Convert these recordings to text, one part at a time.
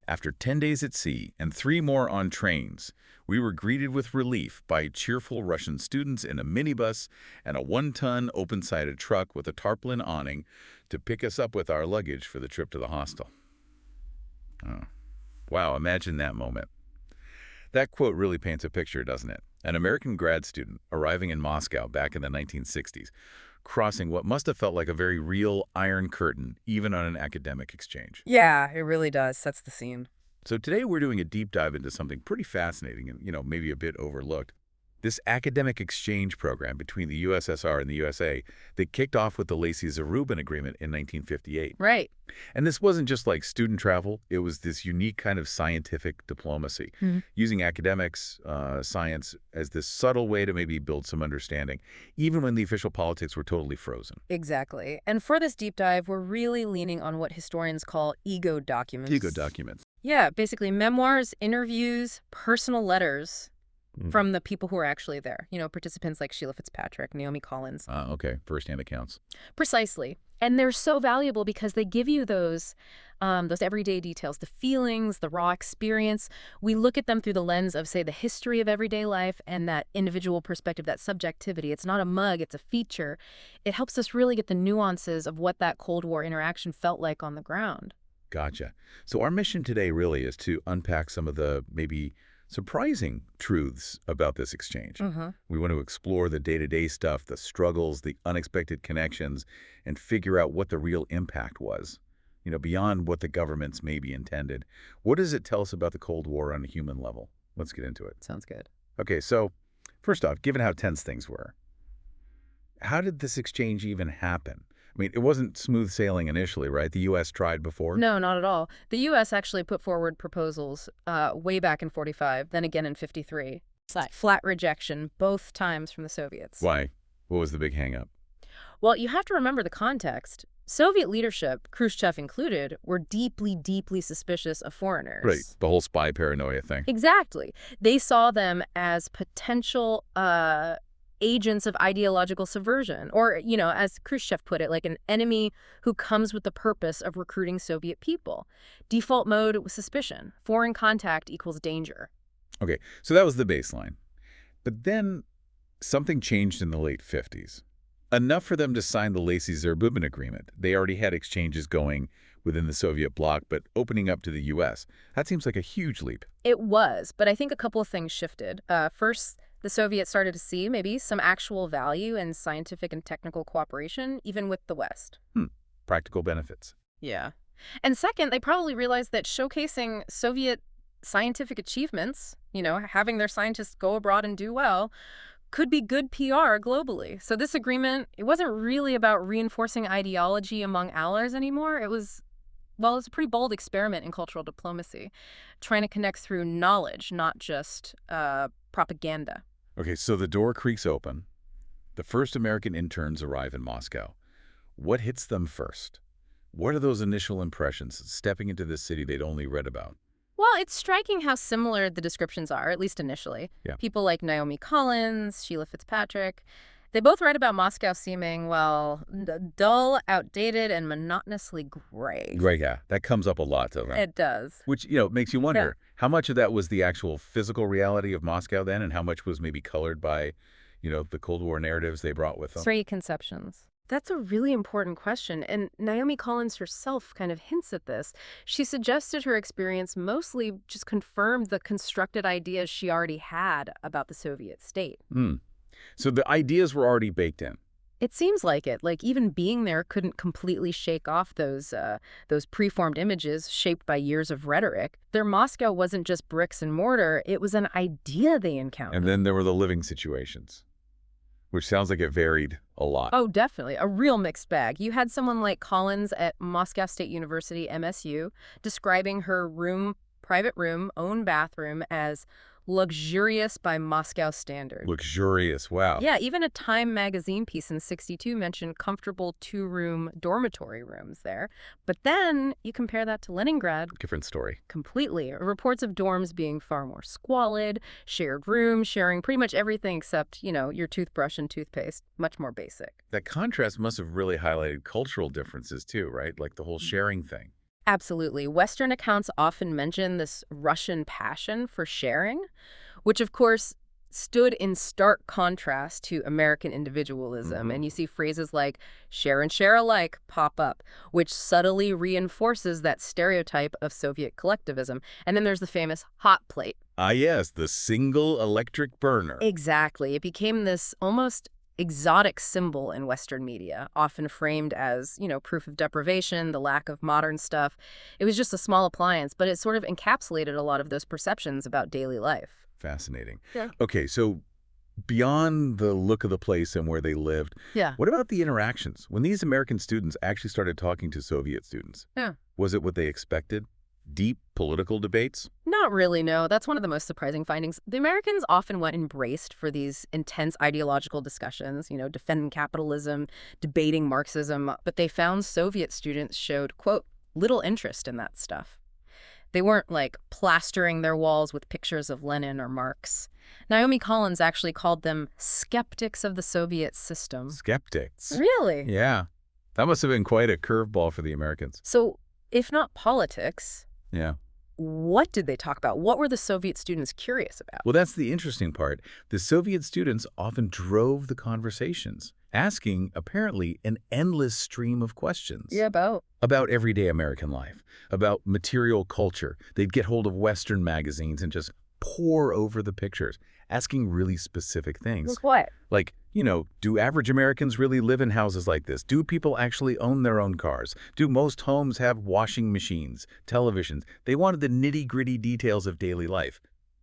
After 10 days at sea and 3 more on trains, we were greeted with relief by cheerful Russian students in a minibus and a 1-ton open-sided truck with a tarpaulin awning to pick us up with our luggage for the trip to the hostel. Oh, wow, imagine that moment. That quote really paints a picture, doesn't it? An American grad student arriving in Moscow back in the 1960s, crossing what must have felt like a very real iron curtain, even on an academic exchange. Yeah, it really does. Sets the scene. So today we're doing a deep dive into something pretty fascinating and, maybe a bit overlooked. This academic exchange program between the USSR and the USA that kicked off with the Lacey-Zarubin Agreement in 1958. Right. And this wasn't just like student travel. It was this unique kind of scientific diplomacy, using academics, science as this subtle way to maybe build some understanding, even when the official politics were totally frozen. Exactly. And for this deep dive, we're really leaning on what historians call ego Ego documents. documents. Yeah, basically memoirs, interviews, personal letters Mm. from the people who are actually there. Participants like Sheila Fitzpatrick, Naomi Collins. Okay, first-hand accounts. Precisely. And they're so valuable because they give you those everyday details, the feelings, the raw experience. We look at them through the lens of, say, the history of everyday life and that individual perspective, that subjectivity. It's not a mug, it's a feature. It helps us really get the nuances of what that Cold War interaction felt like on the ground. Gotcha. So our mission today really is to unpack some of the maybe surprising truths about this exchange. We want to explore the day-to-day stuff, the struggles, the unexpected connections, and figure out what the real impact was, beyond what the governments maybe intended. What does it tell us about the Cold War on a human level? Let's get into it. Sounds good. Okay, so first off, given how tense things were, how did this exchange even happen? I mean, it wasn't smooth sailing initially, right? The U.S. tried before. No, not at all. The U.S. actually put forward proposals way back in 45, then again in 53. Flat rejection, both times from the Soviets. Why? What was the big hang-up? Well, you have to remember the context. Soviet leadership, Khrushchev included, were deeply, deeply suspicious of foreigners. Right, the whole spy paranoia thing. Exactly. They saw them as potential agents of ideological subversion, or, as Khrushchev put it, like an enemy who comes with the purpose of recruiting Soviet people. Default mode was suspicion. Foreign contact equals danger. Okay, so that was the baseline. But then something changed in the late 50s. Enough for them to sign the Lacey-Zarubin Agreement. They already had exchanges going within the Soviet bloc, but opening up to the U.S. That seems like a huge leap. It was, but I think a couple of things shifted. First, the Soviets started to see maybe some actual value in scientific and technical cooperation, even with the West. Practical benefits. Yeah. And second, they probably realized that showcasing Soviet scientific achievements, having their scientists go abroad and do well, could be good PR globally. So this agreement, it wasn't really about reinforcing ideology among allies anymore. It was a pretty bold experiment in cultural diplomacy, trying to connect through knowledge, not just propaganda. Okay, so the door creaks open. The first American interns arrive in Moscow. What hits them first? What are those initial impressions stepping into this city they'd only read about? Well, it's striking how similar the descriptions are, at least initially. Yeah. People like Naomi Collins, Sheila Fitzpatrick, they both write about Moscow seeming, dull, outdated, and monotonously gray. Right, yeah. That comes up a lot, though. Right? It does. Which, makes you wonder, how much of that was the actual physical reality of Moscow then, and how much was maybe colored by, the Cold War narratives they brought with them? Preconceptions. That's a really important question, and Naomi Collins herself kind of hints at this. She suggested her experience mostly just confirmed the constructed ideas she already had about the Soviet state. So the ideas were already baked in. It seems like it. Like, even being there couldn't completely shake off those preformed images shaped by years of rhetoric. Their Moscow wasn't just bricks and mortar. It was an idea they encountered. And then there were the living situations, which sounds like it varied a lot. Oh, definitely. A real mixed bag. You had someone like Collins at Moscow State University, MSU, describing her private room, own bathroom as luxurious by Moscow standards. Luxurious, wow. Yeah, even a Time magazine piece in '62 mentioned comfortable 2-room dormitory rooms there. But then you compare that to Leningrad. Different story. Completely. Reports of dorms being far more squalid, shared rooms, sharing pretty much everything except, your toothbrush and toothpaste. Much more basic. That contrast must have really highlighted cultural differences too, right? Like the whole sharing thing. Absolutely. Western accounts often mention this Russian passion for sharing, which of course stood in stark contrast to American individualism. Hmm. And you see phrases like share and share alike pop up, which subtly reinforces that stereotype of Soviet collectivism. And then there's the famous hot plate. Ah, yes, the single electric burner. Exactly. It became this almost exotic symbol in Western media, often framed as, proof of deprivation, the lack of modern stuff. It was just a small appliance, but it sort of encapsulated a lot of those perceptions about daily life. Fascinating. Yeah. Okay, so beyond the look of the place and where they lived, Yeah. what about the interactions? When these American students actually started talking to Soviet students, Yeah. was it what they expected? Deep political debates? Not really, no. That's one of the most surprising findings. The Americans often went embraced for these intense ideological discussions, defending capitalism, debating Marxism, but they found Soviet students showed, quote, little interest in that stuff. They weren't, like, plastering their walls with pictures of Lenin or Marx. Naomi Collins actually called them skeptics of the Soviet system. Skeptics. Really? Yeah. That must have been quite a curveball for the Americans. So, if not politics, Yeah. what did they talk about? What were the Soviet students curious about? Well, that's the interesting part. The Soviet students often drove the conversations, asking, apparently, an endless stream of questions. Yeah, about. About everyday American life, about material culture. They'd get hold of Western magazines and just pour over the pictures, asking really specific things. Like what? Like, do average Americans really live in houses like this? Do people actually own their own cars? Do most homes have washing machines, televisions? They wanted the nitty-gritty details of daily life,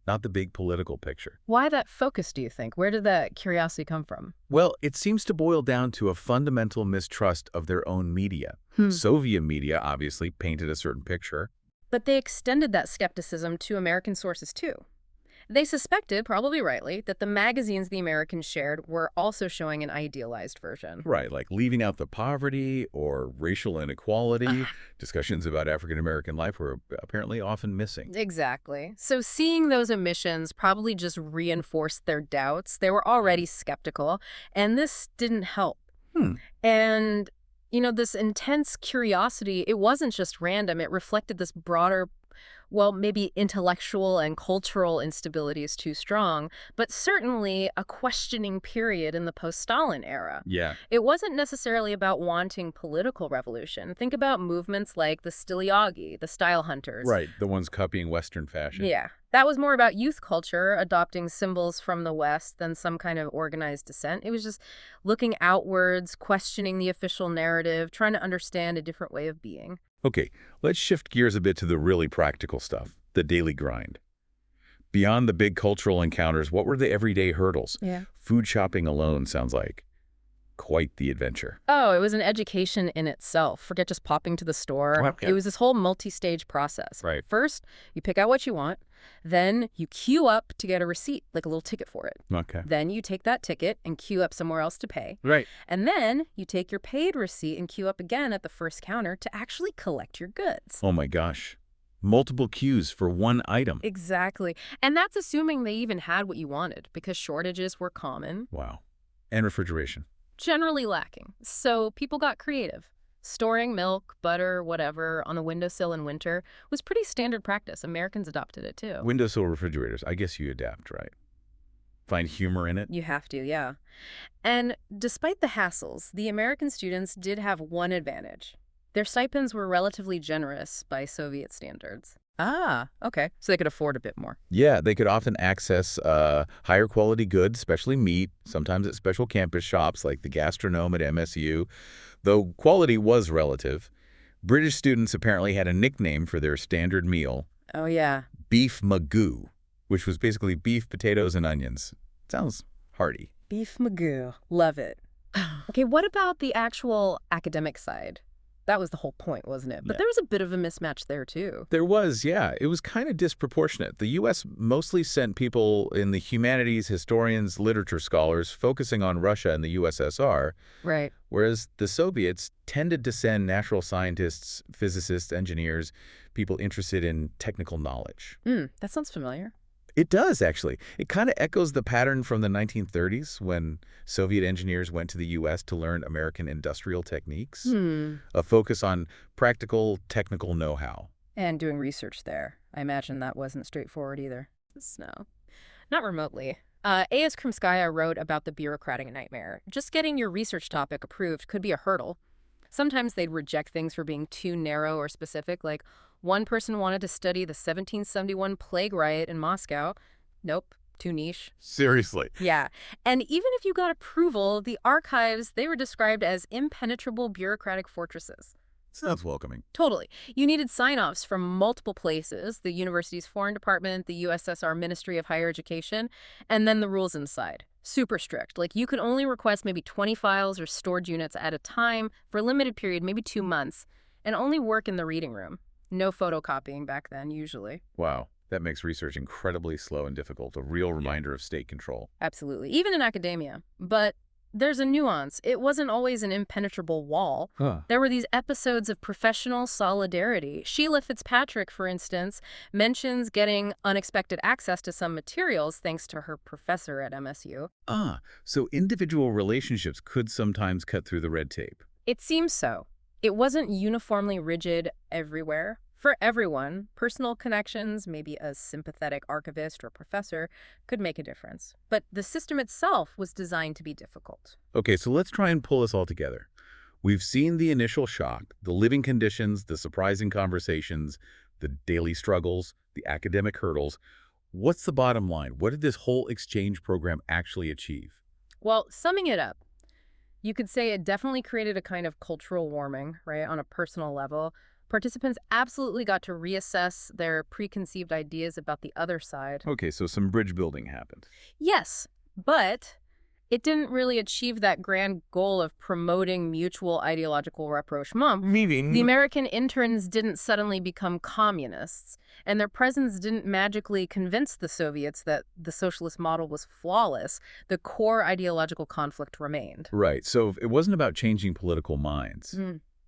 not the big political picture. Why that focus, do you think? Where did that curiosity come from? Well, it seems to boil down to a fundamental mistrust of their own media. Soviet media obviously painted a certain picture. But they extended that skepticism to American sources, too. They suspected, probably rightly, that the magazines the Americans shared were also showing an idealized version. Right, like leaving out the poverty or racial inequality. Discussions about African-American life were apparently often missing. Exactly. So seeing those omissions probably just reinforced their doubts. They were already skeptical, and this didn't help. And, this intense curiosity, it wasn't just random. It reflected this broader, well, maybe intellectual and cultural instability is too strong, but certainly a questioning period in the post-Stalin era. Yeah. It wasn't necessarily about wanting political revolution. Think about movements like the Stiliagi, the Style Hunters. Right, the ones copying Western fashion. Yeah. That was more about youth culture, adopting symbols from the West than some kind of organized dissent. It was just looking outwards, questioning the official narrative, trying to understand a different way of being. Okay, let's shift gears a bit to the really practical stuff, the daily grind. Beyond the big cultural encounters, what were the everyday hurdles? Yeah. Food shopping alone sounds like quite the adventure. Oh, it was an education in itself. Forget just popping to the store. Well, yeah. It was this whole multi-stage process. Right. First, you pick out what you want. Then you queue up to get a receipt, like a little ticket for it. Okay. Then you take that ticket and queue up somewhere else to pay. Right. And then you take your paid receipt and queue up again at the first counter to actually collect your goods. Oh my gosh. Multiple queues for one item. Exactly. And that's assuming they even had what you wanted, because shortages were common, Wow. And refrigeration. generally lacking. So people got creative. Storing milk, butter, whatever, on a windowsill in winter was pretty standard practice. Americans adopted it too. Windowsill refrigerators. I guess you adapt, right? Find humor in it? You have to, yeah. And despite the hassles, the American students did have one advantage. Their stipends were relatively generous by Soviet standards. Ah, okay. So they could afford a bit more. Yeah, they could often access higher quality goods, especially meat, sometimes at special campus shops like the Gastronome at MSU. Though quality was relative, British students apparently had a nickname for their standard meal, Oh, yeah. beef magoo, which was basically beef, potatoes, and onions. Sounds hearty. Beef magoo. Love it. Okay, what about the actual academic side? That was the whole point, wasn't it? But Yeah. there was a bit of a mismatch there, too. There was, yeah. It was kind of disproportionate. The U.S. mostly sent people in the humanities, historians, literature scholars, focusing on Russia and the USSR, Right. whereas the Soviets tended to send natural scientists, physicists, engineers, people interested in technical knowledge. That sounds familiar. It does, actually. It kind of echoes the pattern from the 1930s when Soviet engineers went to the U.S. to learn American industrial techniques, Hmm. a focus on practical, technical know-how. And doing research there. I imagine that wasn't straightforward either. No, not remotely. A.S. Krymskaya wrote about the bureaucratic nightmare. Just getting your research topic approved could be a hurdle. Sometimes they'd reject things for being too narrow or specific, like one person wanted to study the 1771 plague riot in Moscow. Nope, too niche. Seriously. Yeah, and even if you got approval, the archives, they were described as impenetrable bureaucratic fortresses. Sounds welcoming. Totally. You needed sign-offs from multiple places, the university's foreign department, the USSR Ministry of Higher Education, and then the rules inside. Super strict. Like, you could only request maybe 20 files or storage units at a time for a limited period, maybe 2 months, and only work in the reading room. No photocopying back then, usually. Wow, that makes research incredibly slow and difficult, a real reminder of state control. Absolutely. Even in academia. But there's a nuance. It wasn't always an impenetrable wall. Huh. There were these episodes of professional solidarity. Sheila Fitzpatrick, for instance, mentions getting unexpected access to some materials thanks to her professor at MSU. So individual relationships could sometimes cut through the red tape. It seems so. It wasn't uniformly rigid everywhere. For everyone, personal connections, maybe a sympathetic archivist or professor, could make a difference. But the system itself was designed to be difficult. Okay, so let's try and pull this all together. We've seen the initial shock, the living conditions, the surprising conversations, the daily struggles, the academic hurdles. What's the bottom line? What did this whole exchange program actually achieve? Well, summing it up, you could say it definitely created a kind of cultural warming, right, on a personal level. Participants absolutely got to reassess their preconceived ideas about the other side. Okay, so some bridge building happened. Yes, but it didn't really achieve that grand goal of promoting mutual ideological rapprochement. Meaning? The American interns didn't suddenly become communists, and their presence didn't magically convince the Soviets that the socialist model was flawless. The core ideological conflict remained. Right, so it wasn't about changing political minds.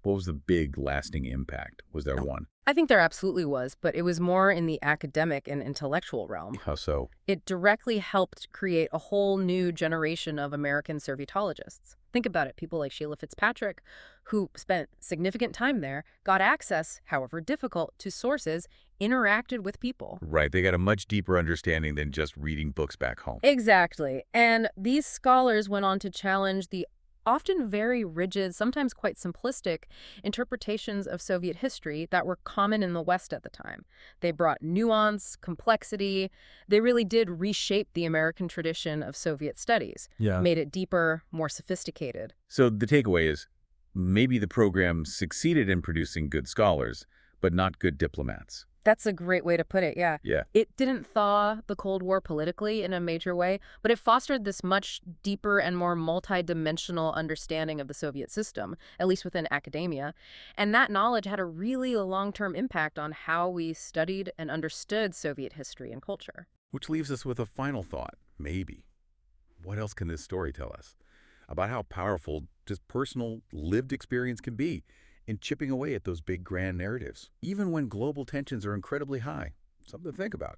What was the big, lasting impact? Was there one? I think there absolutely was, but it was more in the academic and intellectual realm. How so? It directly helped create a whole new generation of American Sovietologists. Think about it. People like Sheila Fitzpatrick, who spent significant time there, got access, however difficult, to sources, interacted with people. Right, they got a much deeper understanding than just reading books back home. Exactly. And these scholars went on to challenge the often very rigid, sometimes quite simplistic, interpretations of Soviet history that were common in the West at the time. They brought nuance, complexity. They really did reshape the American tradition of Soviet studies, made it deeper, more sophisticated. So the takeaway is, maybe the program succeeded in producing good scholars, but not good diplomats. That's a great way to put it, yeah. Yeah. It didn't thaw the Cold War politically in a major way, but it fostered this much deeper and more multidimensional understanding of the Soviet system, at least within academia. And that knowledge had a really long-term impact on how we studied and understood Soviet history and culture. Which leaves us with a final thought, maybe. What else can this story tell us about how powerful just personal, lived experience can be in chipping away at those big, grand narratives, even when global tensions are incredibly high? Something to think about.